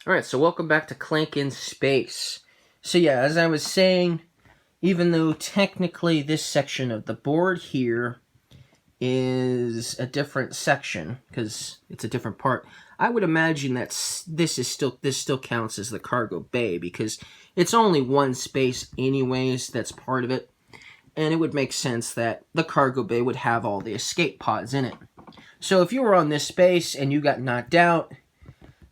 Alright, so welcome back to Clank in Space. So yeah, as I was saying, even though technically this section of the board here is a different section, because it's a different part, I would imagine that this still counts as the cargo bay, because it's only one space anyways that's part of it, and it would make sense that the cargo bay would have all the escape pods in it. So if you were on this space and you got knocked out,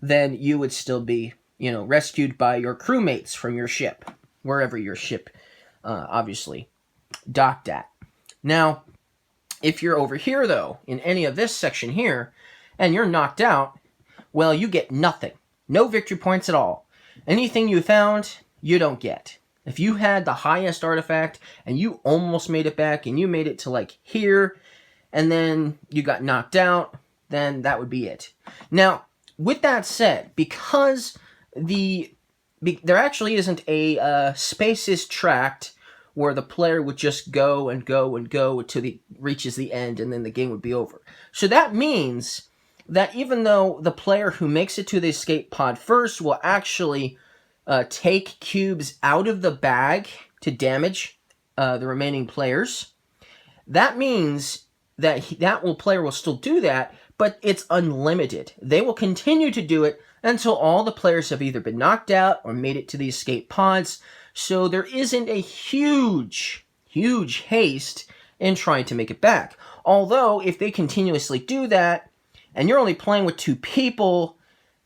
then you would still be, rescued by your crewmates from your ship, wherever your ship, obviously, docked at. Now, if you're over here, though, in any of this section here, and you're knocked out, well, you get nothing. No victory points at all. Anything you found, you don't get. If you had the highest artifact, and you almost made it back, and you made it to, like, here, and then you got knocked out, then that would be it. Now, with that said, because there actually isn't a spaces tracked where the player would just go and go and go till it reaches the end and then the game would be over. So that means that even though the player who makes it to the escape pod first will actually take cubes out of the bag to damage the remaining players, that means that player will still do that, but it's unlimited. They will continue to do it until all the players have either been knocked out or made it to the escape pods. So there isn't a huge haste in trying to make it back. Although, if they continuously do that, and you're only playing with 2 people,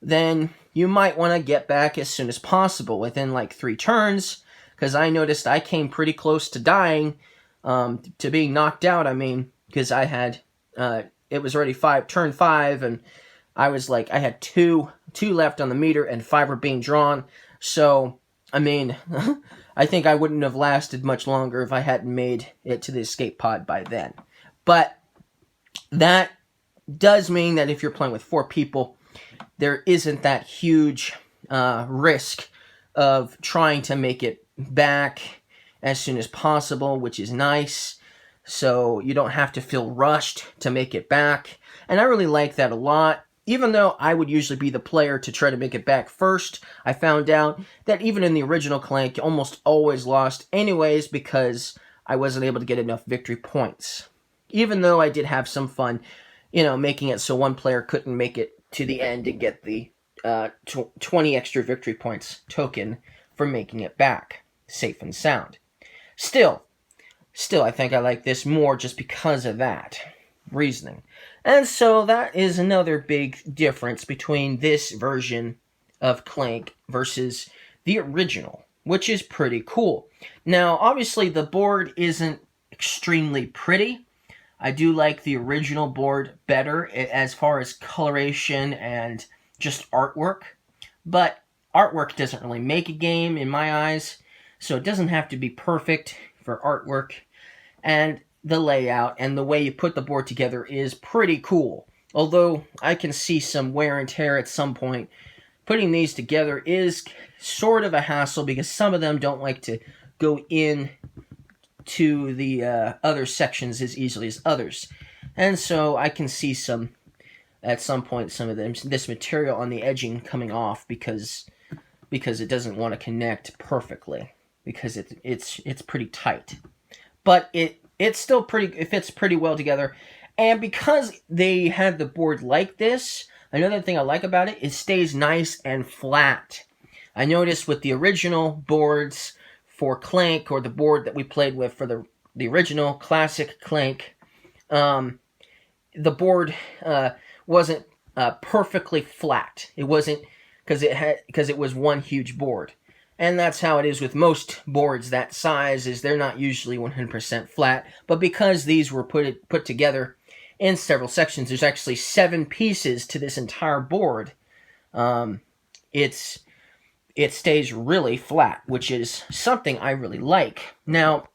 then you might want to get back as soon as possible, within like 3 turns, because I noticed I came pretty close to dying, to being knocked out, because I had, it was already turn 5, and I was like, I had 2 left on the meter, and 5 were being drawn, so, I think I wouldn't have lasted much longer if I hadn't made it to the escape pod by then. But that does mean that if you're playing with 4 people, there isn't that huge risk of trying to make it back as soon as possible, which is nice. So you don't have to feel rushed to make it back. And I really like that a lot. Even though I would usually be the player to try to make it back first, I found out that even in the original Clank, you almost always lost anyways because I wasn't able to get enough victory points. Even though I did have some fun, making it so one player couldn't make it to the end and get the 20 extra victory points token for making it back, safe and sound. Still, I think I like this more just because of that reasoning. And so that is another big difference between this version of Clank versus the original, which is pretty cool. Now, obviously, the board isn't extremely pretty. I do like the original board better as far as coloration and just artwork. But artwork doesn't really make a game in my eyes, so it doesn't have to be perfect for artwork. And the layout and the way you put the board together is pretty cool. Although I can see some wear and tear at some point. Putting these together is sort of a hassle because some of them don't like to go in to the other sections as easily as others. And so I can see at some point, some of this material on the edging coming off because it doesn't want to connect perfectly because it's pretty tight. But it fits pretty well together. And because they had the board like this, another thing I like about it, it stays nice and flat. I noticed with the original boards for Clank, or the board that we played with for the original classic Clank, the board wasn't perfectly flat. It wasn't because it was one huge board. And that's how it is with most boards that size, is they're not usually 100% flat. But because these were put together in several sections, there's actually 7 pieces to this entire board. It stays really flat, which is something I really like. Now,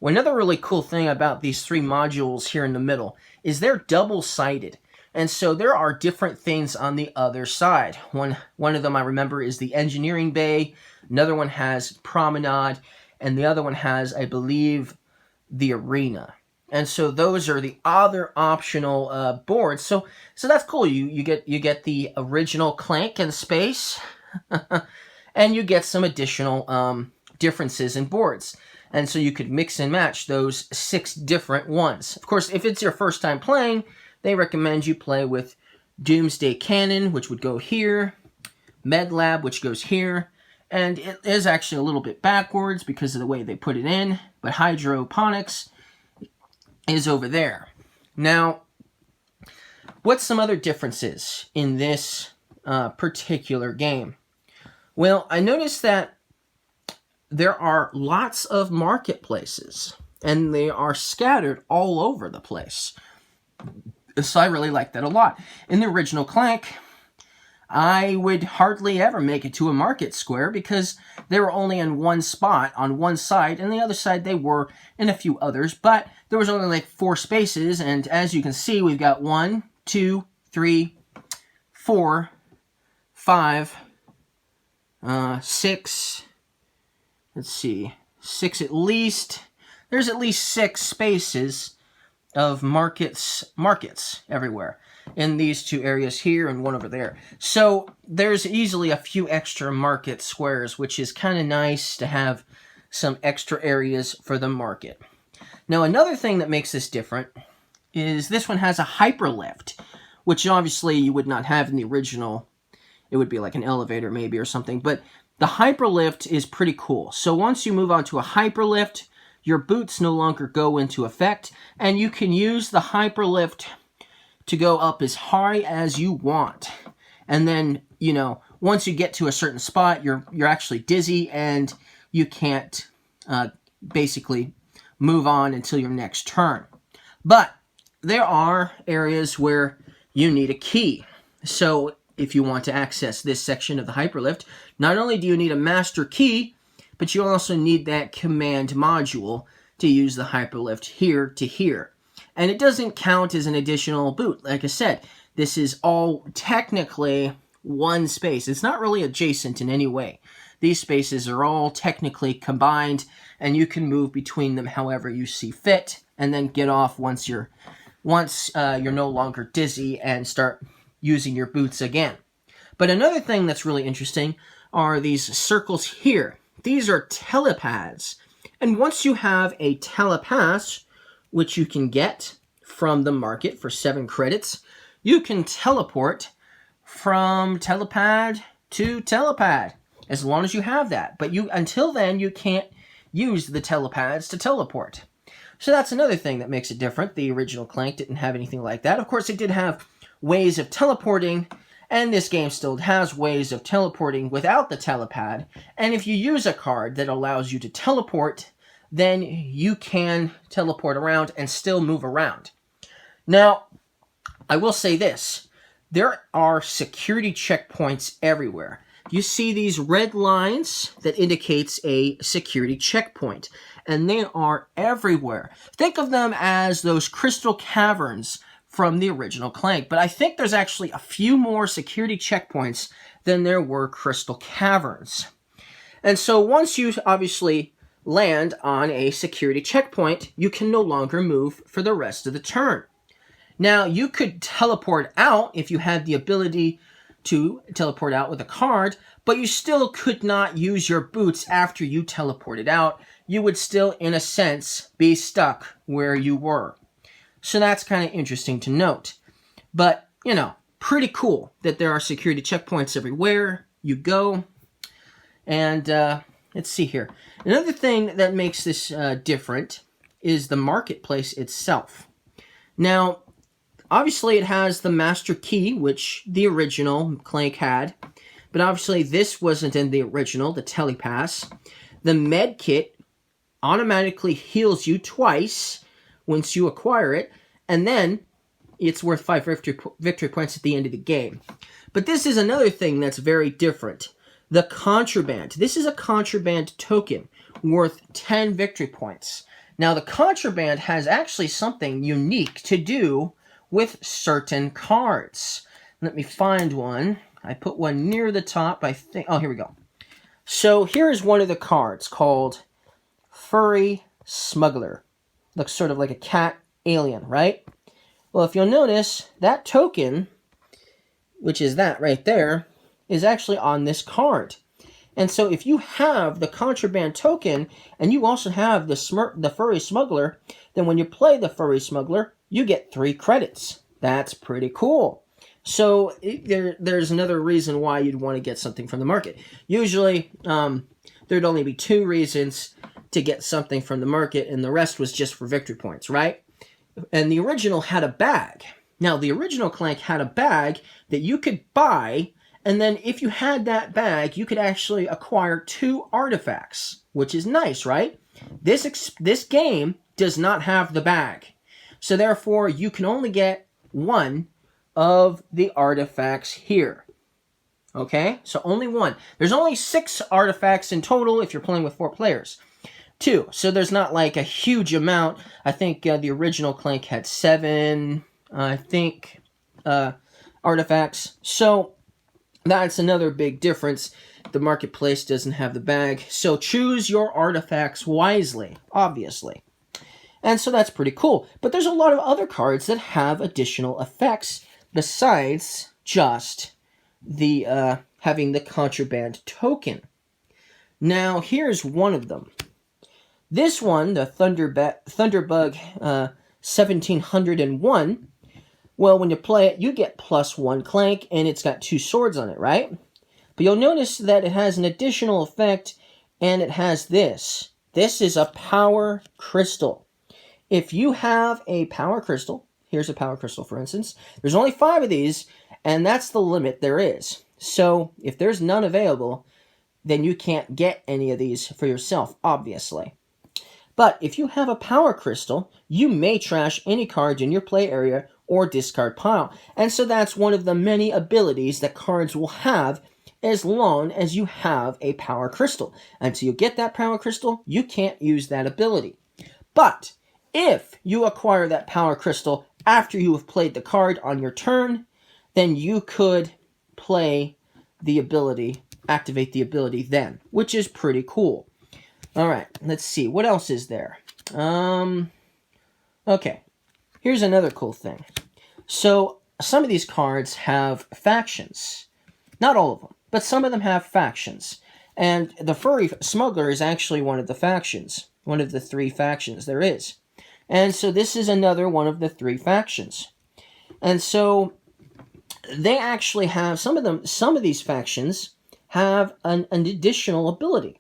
another really cool thing about these 3 modules here in the middle is they're double-sided. And so there are different things on the other side. One of them I remember is the engineering bay. Another one has promenade. And the other one has, I believe, the arena. And so those are the other optional boards. So that's cool. You get the original Clank in space. and you get some additional differences in boards. And so you could mix and match those 6 different ones. Of course, if it's your first time playing, they recommend you play with Doomsday Cannon, which would go here, Med Lab, which goes here, and it is actually a little bit backwards because of the way they put it in, but Hydroponics is over there. Now, what's some other differences in this particular game? Well, I noticed that there are lots of marketplaces, and they are scattered all over the place. So I really like that a lot. In the original Clank, I would hardly ever make it to a market square because they were only in one spot on one side, and the other side they were in a few others, but there was only like 4 spaces, and as you can see, we've got 1, 2, 3, 4, 5, 6, let's see, 6 at least. There's at least 6 spaces of markets everywhere in these 2 areas here and one over there. So there's easily a few extra market squares, which is kind of nice to have some extra areas for the market. Now, another thing that makes this different is this one has a hyperlift, which obviously you would not have in the original. It would be like an elevator maybe or something, but the hyperlift is pretty cool. So once you move on to a hyperlift, your boots no longer go into effect, and you can use the hyperlift to go up as high as you want. And then, you know, once you get to a certain spot, you're actually dizzy and you can't basically move on until your next turn. But there are areas where you need a key. So if you want to access this section of the hyperlift, not only do you need a master key, but you also need that command module to use the hyperlift here to here. And it doesn't count as an additional boot. Like I said, this is all technically one space. It's not really adjacent in any way. These spaces are all technically combined, and you can move between them however you see fit, and then get off once you're no longer dizzy and start using your boots again. But another thing that's really interesting are these circles here. These are telepads. And once you have a telepass, which you can get from the market for 7 credits, you can teleport from telepad to telepad, as long as you have that. But until then, you can't use the telepads to teleport. So that's another thing that makes it different. The original Clank didn't have anything like that. Of course, it did have ways of teleporting, and this game still has ways of teleporting without the telepad. And if you use a card that allows you to teleport, then you can teleport around and still move around. Now, I will say this. There are security checkpoints everywhere. You see these red lines that indicates a security checkpoint, and they are everywhere. Think of them as those crystal caverns from the original Clank, but I think there's actually a few more security checkpoints than there were crystal caverns. And so once you obviously land on a security checkpoint, you can no longer move for the rest of the turn. Now, you could teleport out if you had the ability to teleport out with a card, but you still could not use your boots after you teleported out. You would still, in a sense, be stuck where you were. So that's kind of interesting to note. But, you know, pretty cool that there are security checkpoints everywhere you go. And let's see here. Another thing that makes this different is the marketplace itself. Now, obviously it has the master key, which the original Clank had. But obviously this wasn't in the original, the telepass. The med kit automatically heals you twice once you acquire it, and then it's worth 5 victory points at the end of the game. But this is another thing that's very different. The contraband. This is a contraband token worth 10 victory points. Now, the contraband has actually something unique to do with certain cards. Let me find one. I put one near the top, I think. Oh, here we go. So here is one of the cards called Furry Smuggler. Looks sort of like a cat alien, right? Well, if you'll notice, that token, which is that right there, is actually on this card. And so if you have the contraband token and you also have the furry smuggler, then when you play the furry smuggler, you get 3 credits. That's pretty cool. So there's another reason why you'd want to get something from the market. Usually, there'd only be 2 reasons to get something from the market, and the rest was just for victory points, right? And the original had a bag. Now, the original Clank had a bag that you could buy, and then if you had that bag, you could actually acquire 2 artifacts, which is nice, right? This game does not have the bag. So therefore, you can only get 1 of the artifacts here. Okay? So only 1. There's only 6 artifacts in total if you're playing with 4 players. 2. So there's not like a huge amount. I think the original Clank had 7, artifacts. So that's another big difference. The marketplace doesn't have the bag. So choose your artifacts wisely, obviously. And so that's pretty cool. But there's a lot of other cards that have additional effects besides just the having the contraband token. Now, here's one of them. This one, the Thunderbug 1701, well, when you play it, you get +1 Clank, and it's got 2 swords on it, right? But you'll notice that it has an additional effect, and it has this. This is a power crystal. If you have a power crystal, here's a power crystal, for instance, there's only 5 of these, and that's the limit there is. So, if there's none available, then you can't get any of these for yourself, obviously. But if you have a power crystal, you may trash any cards in your play area or discard pile. And so that's one of the many abilities that cards will have as long as you have a power crystal. Until you get that power crystal, you can't use that ability. But if you acquire that power crystal after you have played the card on your turn, then you could play the ability, activate the ability then, which is pretty cool. Alright, let's see. What else is there? Okay. Here's another cool thing. So, some of these cards have factions. Not all of them, but some of them have factions. And the Furry Smuggler is actually one of the factions. One of the 3 factions there is. And so this is another one of the 3 factions. And so, they actually have, some of these factions have an additional ability.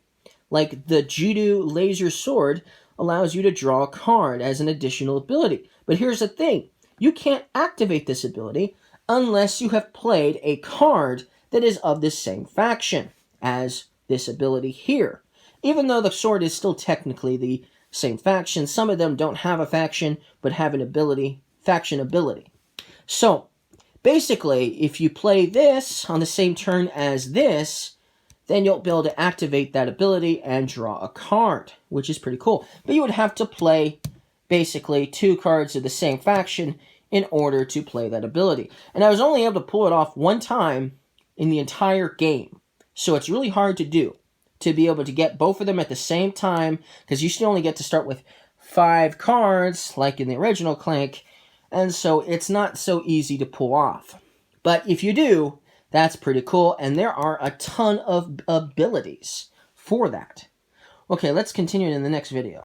Like the Judo Laser Sword allows you to draw a card as an additional ability. But here's the thing. You can't activate this ability unless you have played a card that is of the same faction as this ability here. Even though the sword is still technically the same faction, some of them don't have a faction but have an ability, faction ability. So, basically, if you play this on the same turn as this, then you'll be able to activate that ability and draw a card, which is pretty cool. But you would have to play, basically, 2 cards of the same faction in order to play that ability. And I was only able to pull it off 1 time in the entire game. So it's really hard to do, to be able to get both of them at the same time, because you still only get to start with 5 cards, like in the original Clank, and so it's not so easy to pull off. But if you do, that's pretty cool, and there are a ton of abilities for that. Okay, let's continue in the next video.